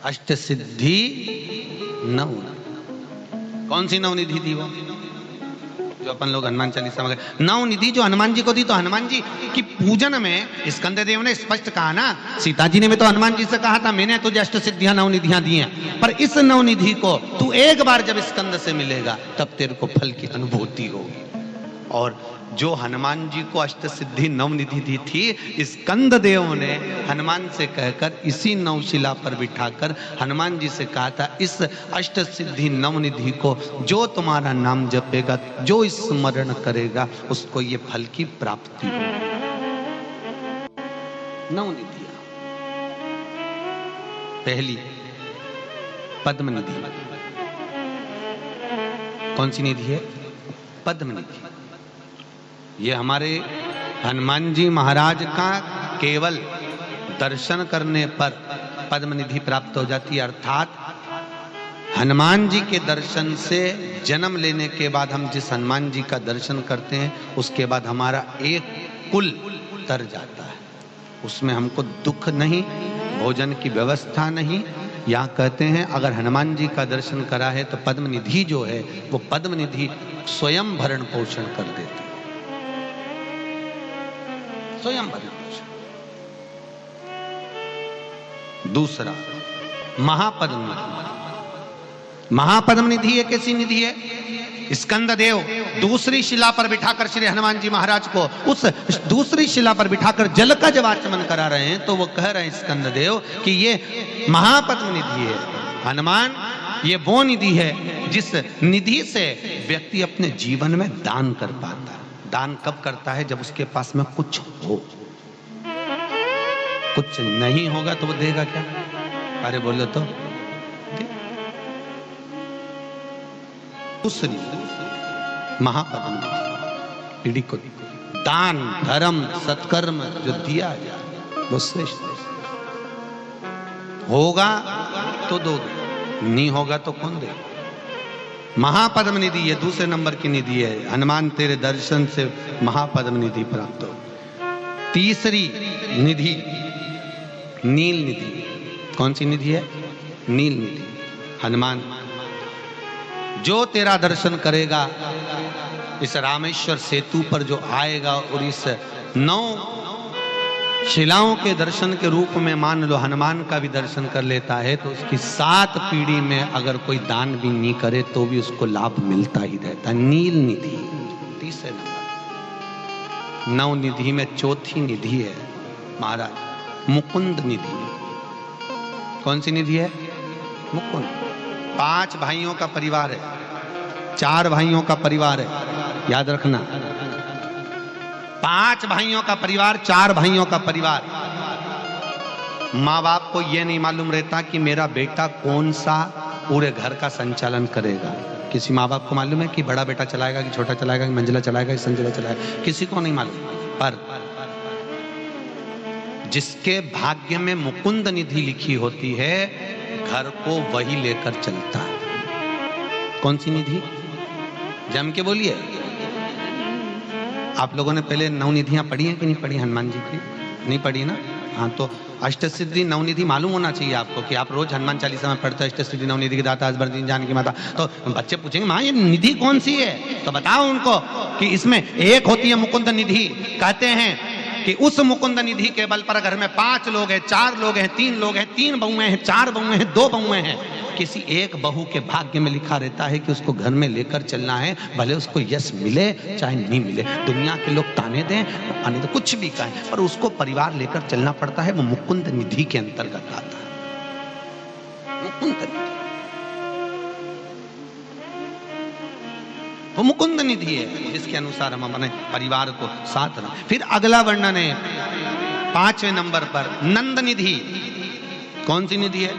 अष्ट सिद्धि नव। कौन सी नवनिधि थी वो जो अपन लोग हनुमान चालीसा में गए? नवनिधि जो हनुमान जी को दी, तो हनुमान जी की पूजन में स्कंद देव ने स्पष्ट कहा ना, सीता जी ने भी तो हनुमान जी से कहा था मैंने तुझे अष्ट सिद्धियां नवनिधियां दी हैं, पर इस नवनिधि को तू एक बार जब स्कंद से मिलेगा तब तेरे को फल की अनुभूति होगी। और जो हनुमान जी को अष्ट सिद्धि नवनिधि दी थी, स्कंद देव ने हनुमान से कहकर इसी नवशिला पर बिठाकर हनुमान जी से कहा था, इस अष्ट सिद्धि नवनिधि को जो तुम्हारा नाम जपेगा, जो स्मरण करेगा, उसको ये फल की प्राप्ति होगी। नवनिधियां, पहली पद्म निधि। कौन सी निधि है? पद्म निधि। ये हमारे हनुमान जी महाराज का केवल दर्शन करने पर पद्म निधि प्राप्त हो जाती है। अर्थात हनुमान जी के दर्शन से जन्म लेने के बाद हम जिस हनुमान जी का दर्शन करते हैं, उसके बाद हमारा एक कुल तर जाता है। उसमें हमको दुख नहीं, भोजन की व्यवस्था नहीं। यहाँ कहते हैं अगर हनुमान जी का दर्शन करा है तो पद्म निधि जो है वो पद्म निधि स्वयं भरण पोषण कर देती, स्वयं भरण पोषण। दूसरा महापद्म निधि। महापद्म निधि एक ऐसी निधि है, स्कंद देव दूसरी शिला पर बिठाकर श्री हनुमान जी महाराज को उस दूसरी शिला पर बिठाकर जल का जब आचमन करा रहे हैं, तो वो कह रहे हैं स्कंद देव कि ये महापद्म निधि है। हनुमान, ये वो निधि है जिस निधि से व्यक्ति अपने जीवन में दान कर पाता है। दान कब करता है? जब उसके पास में कुछ हो। कुछ नहीं होगा तो वो देगा क्या? अरे बोलो तो। दूसरी महापद्म निधि को दान, धर्म, सत्कर्म जो दिया जाए वो श्रेष्ठ। होगा तो दोगे, नहीं होगा तो कौन देगा? महापद्म निधि ये दूसरे नंबर की निधि है। हनुमान तेरे दर्शन से महापद्म निधि प्राप्त हो। तीसरी निधि नील निधि। कौन सी निधि है? नील निधि। हनुमान जो तेरा दर्शन करेगा, इस रामेश्वर सेतु पर जो आएगा और इस 9 शिलाओं के दर्शन के रूप में मान लो हनुमान का भी दर्शन कर लेता है, तो उसकी 7 पीढ़ी में अगर कोई दान भी नहीं करे तो भी उसको लाभ मिलता ही रहता है। नील निधि तीसरे नंबर। 9 निधि में चौथी निधि है महाराज मुकुंद निधि। कौन सी निधि है? मुकुंद। 5 भाइयों का परिवार है, 4 भाइयों का परिवार है, याद रखना। 5 भाइयों का परिवार, 4 भाइयों का परिवार। माँ बाप को यह नहीं मालूम रहता कि मेरा बेटा कौन सा पूरे घर का संचालन करेगा। किसी माँ बाप को मालूम है कि बड़ा बेटा चलाएगा कि छोटा चलाएगा कि मंजिला चलाएगा कि संजिला चलाएगा? किसी को नहीं मालूम। पर जिसके भाग्य में मुकुंद निधि लिखी होती है, घर को वही लेकर चलता है। कौन सी निधि? जम के बोलिए। आप लोगों ने पहले 9 निधियां पढ़ी हैं कि नहीं पढ़ी हनुमान जी की? नहीं पढ़ी ना? हाँ, तो अष्ट सिद्धि नवनिधि मालूम होना चाहिए आपको कि आप रोज हनुमान चालीसा में पढ़ते हो अष्ट सिद्धि नवनिधि के दाता असबर जानकी माता। तो बच्चे पूछेंगे माँ ये निधि कौन सी है? तो बताओ उनको कि इसमें एक होती है मुकुंद निधि। कहते हैं कि उस मुकुंद निधि के बल पर घर में 5 लोग हैं, 4 लोग हैं, 3 लोग हैं, 3 बहुएं हैं, 4 बहुएं हैं, 2 बहुएं हैं, किसी एक बहू के भाग्य में लिखा रहता है कि उसको घर में लेकर चलना है, भले उसको यश मिले चाहे नहीं मिले। दुनिया के लोग ताने दें, आने तो कुछ भी कहें, पर उसको परिवार लेकर चलना पड़ता है। वो मुकुंद निधि के अंतर्गत आता है। मुकुंद निधि वो मुकुंद निधि है जिसके अनुसार हम अपने परिवार को साथ रखें। फिर अगला वर्णन है 5वें नंबर पर नंद निधि। कौन सी निधि है?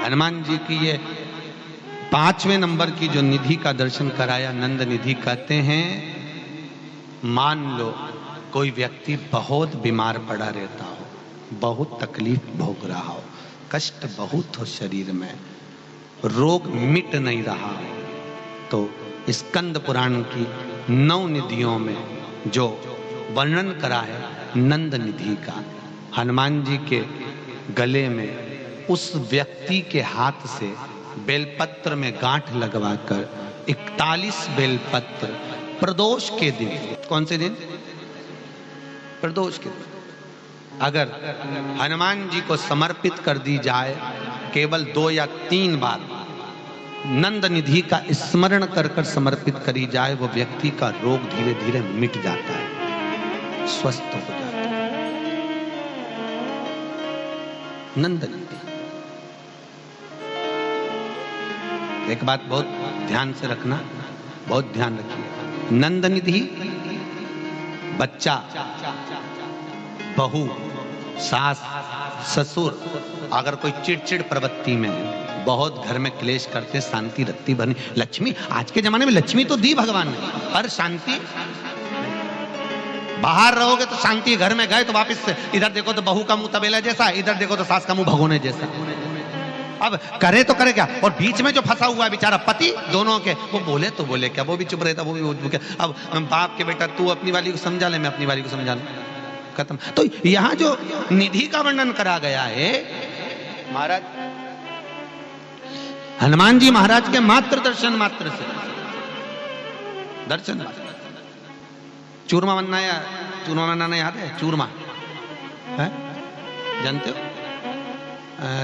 हनुमान जी की ये 5वें नंबर की जो निधि का दर्शन कराया, नंद निधि कहते हैं, मान लो कोई व्यक्ति बहुत बीमार पड़ा रहता हो, बहुत तकलीफ भोग रहा हो, कष्ट बहुत हो शरीर में, रोग मिट नहीं रहा हो, तो स्कंद पुराण की 9 निधियों में जो वर्णन करा है नंद निधि का। हनुमान जी के गले में उस व्यक्ति के हाथ से बेलपत्र में गांठ लगवाकर 41 बेलपत्र प्रदोष के दिन, कौन से दिन? प्रदोष के दिन अगर हनुमान जी को समर्पित कर दी जाए, केवल 2 या 3 बार नंद निधि का स्मरण कर कर समर्पित करी जाए, वो व्यक्ति का रोग धीरे धीरे मिट जाता है, स्वस्थ हो जाता है। नंद निधि। एक बात बहुत ध्यान से रखना, बहुत ध्यान रखिए। नंद निधि बच्चा, बहू, सास, ससुर अगर कोई चिड़चिड़ प्रवृत्ति में है, बहुत घर में क्लेश करते, शांति रत्ती भरनी, लक्ष्मी, आज के जमाने में लक्ष्मी तो दी भगवान ने, पर शांति, बाहर रहोगे तो शांति, घर में गए तो वापस से इधर देखो तो बहू का मुंह तबेला जैसा, इधर देखो तो सास का मुंह भगोने जैसा। अब करे तो करे क्या, और बीच में जो फंसा हुआ है बेचारा पति, दोनों के, वो बोले तो बोले क्या, वो भी चुप रहता, वो भी क्या। अब बाप के बेटा तू अपनी वाली को समझा ले, मैं अपनी वाली को समझा लूं, खत्म। तो यहां जो निधि का वर्णन करा गया है, महाराज हनुमान जी महाराज के मात्र दर्शन मात्र से, दर्शन मात्र, चूरमा बनाया, चूरमा बनाना याद है? चूरमा है, जानते हो?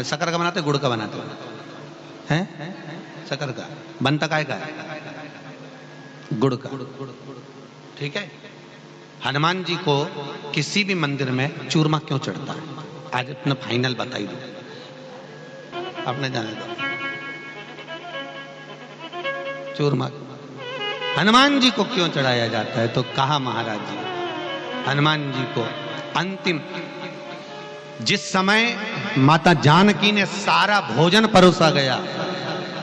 शक्कर का बनाते, गुड़ का बनाते हैं? शक्कर का बनता काय का है? गुड़ का, ठीक है। हनुमान जी को किसी भी मंदिर में चूरमा क्यों चढ़ता है? आज अपना फाइनल बताई दो, आपने जाने दो। चूरमा हनुमान जी को क्यों चढ़ाया जाता है? तो कहा महाराज जी, हनुमान जी को अंतिम, जिस समय माता जानकी ने सारा भोजन परोसा गया,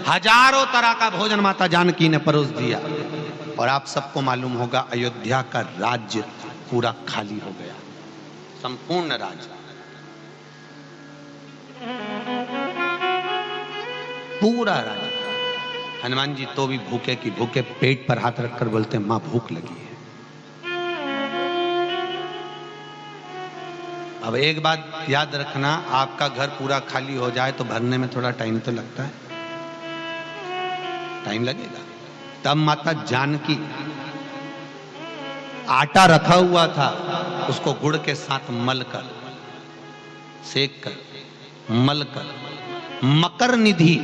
हजारों तरह का भोजन माता जानकी ने परोस दिया, और आप सबको मालूम होगा अयोध्या का राज्य पूरा खाली हो गया, संपूर्ण राज्य, पूरा राज्य। हनुमान जी तो भी भूखे की भूखे, पेट पर हाथ रखकर बोलते, मां भूख लगी है। अब एक बात याद रखना, आपका घर पूरा खाली हो जाए तो भरने में थोड़ा टाइम तो लगता है, टाइम लगेगा। तब माता जानकी, आटा रखा हुआ था, उसको गुड़ के साथ मलकर, सेक कर, मलकर, मकर निधि,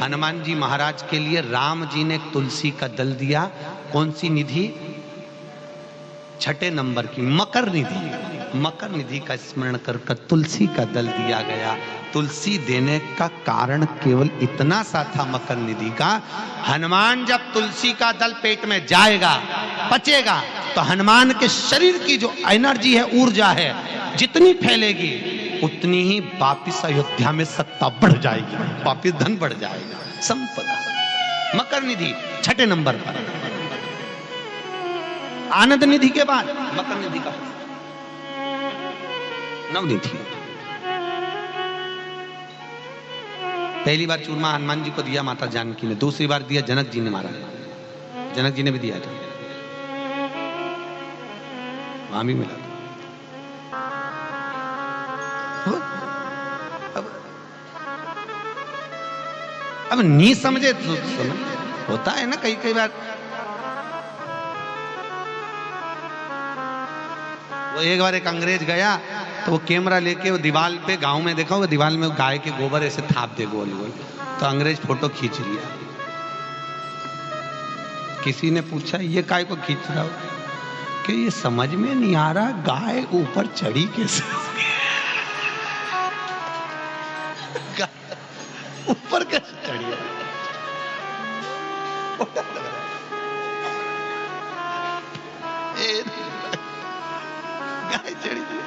हनुमान जी महाराज के लिए राम जी ने तुलसी का दल दिया। कौन सी निधि? 6 नंबर की मकर निधि। मकर निधि का स्मरण कर कर तुलसी का दल दिया गया। तुलसी देने का कारण केवल इतना सा था मकर निधि का, हनुमान जब तुलसी का दल पेट में जाएगा, पचेगा, तो हनुमान के शरीर की जो एनर्जी है, ऊर्जा है, जितनी फैलेगी उतनी ही वापिस अयोध्या में सत्ता बढ़ जाएगी, वापिस धन बढ़ जाएगा, संपदा। मकर निधि 6 नंबर पर। आनंद निधि के बाद मकर निधि का नवनिधि। पहली बार चूरमा हनुमान जी को दिया माता जानकी ने, दूसरी बार दिया जनक जी ने, मारा जनक जी ने भी दिया था, वहां भी मिला था। अब नहीं समझे तो समझ होता है ना, कई बार वो एक बार एक अंग्रेज गया तो वो कैमरा लेके वो दीवार पे, गांव में देखा वो दीवार में गाय के गोबर ऐसे थाप दे गोल गोल, तो अंग्रेज फोटो खींच लिया। किसी ने पूछा ये काय को खींच रहा हो? कि ये समझ में नहीं आ रहा गाय ऊपर चढ़ी कैसे, ऊपर कैसे चढ़ी है? गाय चढ़ी थी।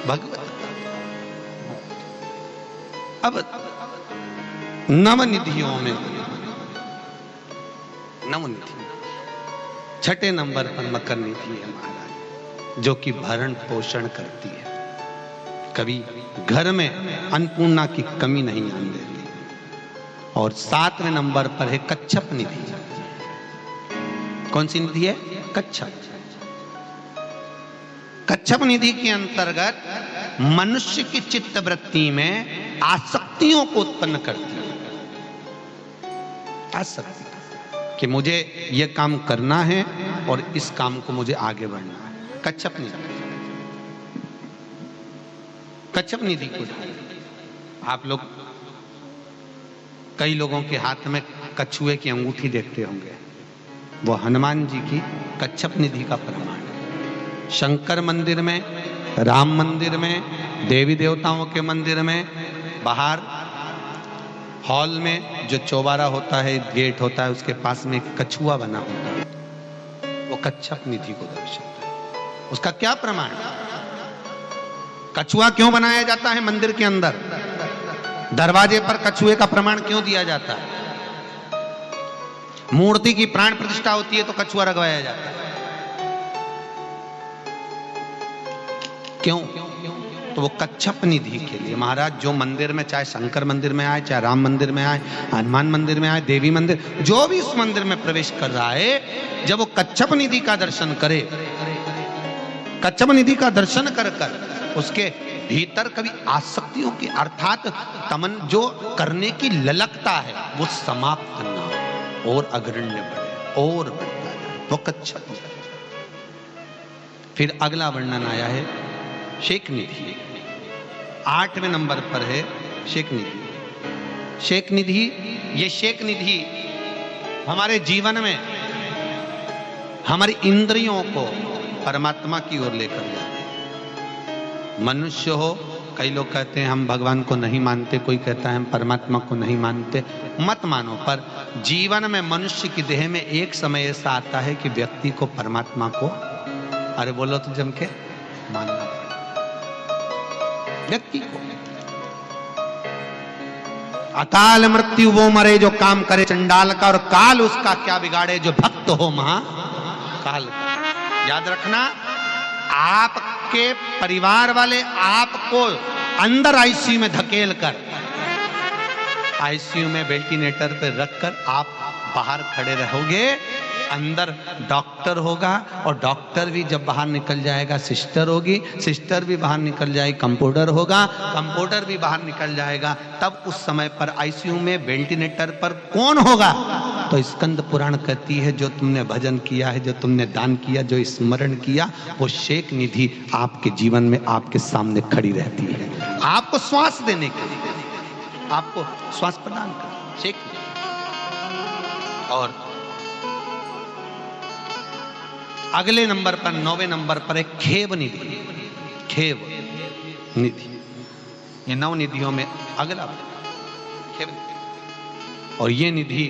भगवत अब नवनिधियों में नवनिधि 6 नंबर पर मकर निधि है महाराज, जो कि भरण पोषण करती है, कभी घर में अन्नपूर्णा की कमी नहीं आने देती, और 7वें नंबर पर है कच्छप निधि। कौन सी निधि है? कच्छप। कच्छप निधि के अंतर्गत मनुष्य की चित्त वृत्ति में आसक्तियों को उत्पन्न करती है। आसक्ति कि मुझे यह काम करना है और इस काम को मुझे आगे बढ़ना है। कच्छप निधि। कच्छप निधि को आप लोग कई लोगों के हाथ में कछुए की अंगूठी देखते होंगे, वो हनुमान जी की कच्छप निधि का प्रमाण है। शंकर मंदिर में, राम मंदिर में, देवी देवताओं के मंदिर में, बाहर हॉल में जो चौबारा होता है, गेट होता है, उसके पास में एक कछुआ बना होता है, वो कच्छप निधि को दर्शाता है। उसका क्या प्रमाण? कछुआ क्यों बनाया जाता है मंदिर के अंदर? दरवाजे पर कछुए का प्रमाण क्यों दिया जाता है? मूर्ति की प्राण प्रतिष्ठा होती है तो कछुआ रखवाया जाता है। क्यों? तो वो कच्छप निधि के लिए। महाराज जो मंदिर में, चाहे शंकर मंदिर में आए, चाहे राम मंदिर में आए, हनुमान मंदिर में आए, देवी मंदिर, जो भी उस मंदिर में प्रवेश कर रहा है, जब वो कच्छप निधि का दर्शन करे, कच्छप निधि का दर्शन कर कर उसके भीतर कभी आसक्तियों की अर्थात तमन जो करने की ललकता है वो समाप्त ना हो और अग्रण्य बढ़े और बढ़ता जाए, वो कच्छप। फिर अगला वर्णन आया है शेक निधि। 8वें नंबर पर है शेक निधि। शेक निधि, ये शेक निधि हमारे जीवन में हमारी इंद्रियों को परमात्मा की ओर लेकर जाती है। मनुष्य हो, कई लोग कहते हैं हम भगवान को नहीं मानते, कोई कहता है हम परमात्मा को नहीं मानते, मत मानो, पर जीवन में मनुष्य की देह में एक समय ऐसा आता है कि व्यक्ति को परमात्मा को, अरे बोलो तो जम के, मानना पड़ेगा व्यक्ति को। अकाल मृत्यु वो मरे जो काम करे चंडाल का, और काल उसका क्या बिगाड़े जो भक्त हो महाकाल का। याद रखना, आपके परिवार वाले आपको अंदर आईसीयू में धकेल कर, आईसीयू में वेंटिलेटर पे रखकर आप बाहर खड़े रहोगे, अंदर डॉक्टर होगा, और डॉक्टर भी जब बाहर निकल जाएगा सिस्टर होगी, सिस्टर भी बाहर निकल जाएगी कंप्यूटर होगा, कंप्यूटर भी बाहर निकल जाएगा। तब उस समय पर आईसीयू में वेंटिलेटर पर कौन होगा? तो स्कंद पुराण कहती है जो तुमने भजन किया है, जो तुमने दान किया, जो स्मरण किया, वो शेक निधि आपके जीवन में आपके सामने खड़ी रहती है, आपको श्वास देने के लिए, आपको श्वास प्रदान कर शेक निधि। और अगले नंबर पर 9वें नंबर पर एक खेव निधि। खेव निधि, ये 9 निधियों में अगला खेव निधि। और ये निधि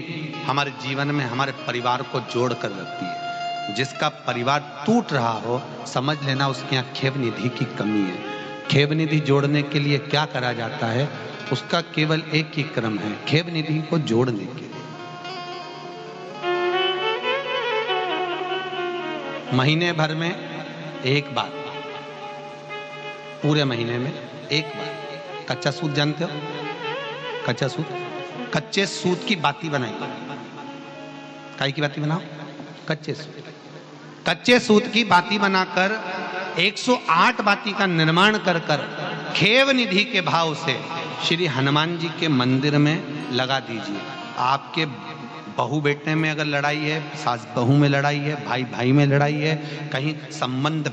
हमारे जीवन में हमारे परिवार को जोड़ कर रखती है। जिसका परिवार टूट रहा हो, समझ लेना उसके यहाँ खेव निधि की कमी है। खेव निधि जोड़ने के लिए क्या करा जाता है? उसका केवल एक ही क्रम है, खेव निधि को जोड़ने के लिए महीने भर में एक बार, पूरे महीने में एक बार कच्चा सूत, जानते हो कच्चा सूत? कच्चे सूत की बाती बनाई। काय की बाती बनाओ? कच्चे सूत। कच्चे सूत की बाती बनाकर 108 बाती का निर्माण कर कर खेव निधि के भाव से श्री हनुमान जी के मंदिर में लगा दीजिए। आपके बहू बेटे में अगर लड़ाई है, सास बहू में लड़ाई है, भाई भाई में लड़ाई है, कहीं संबंध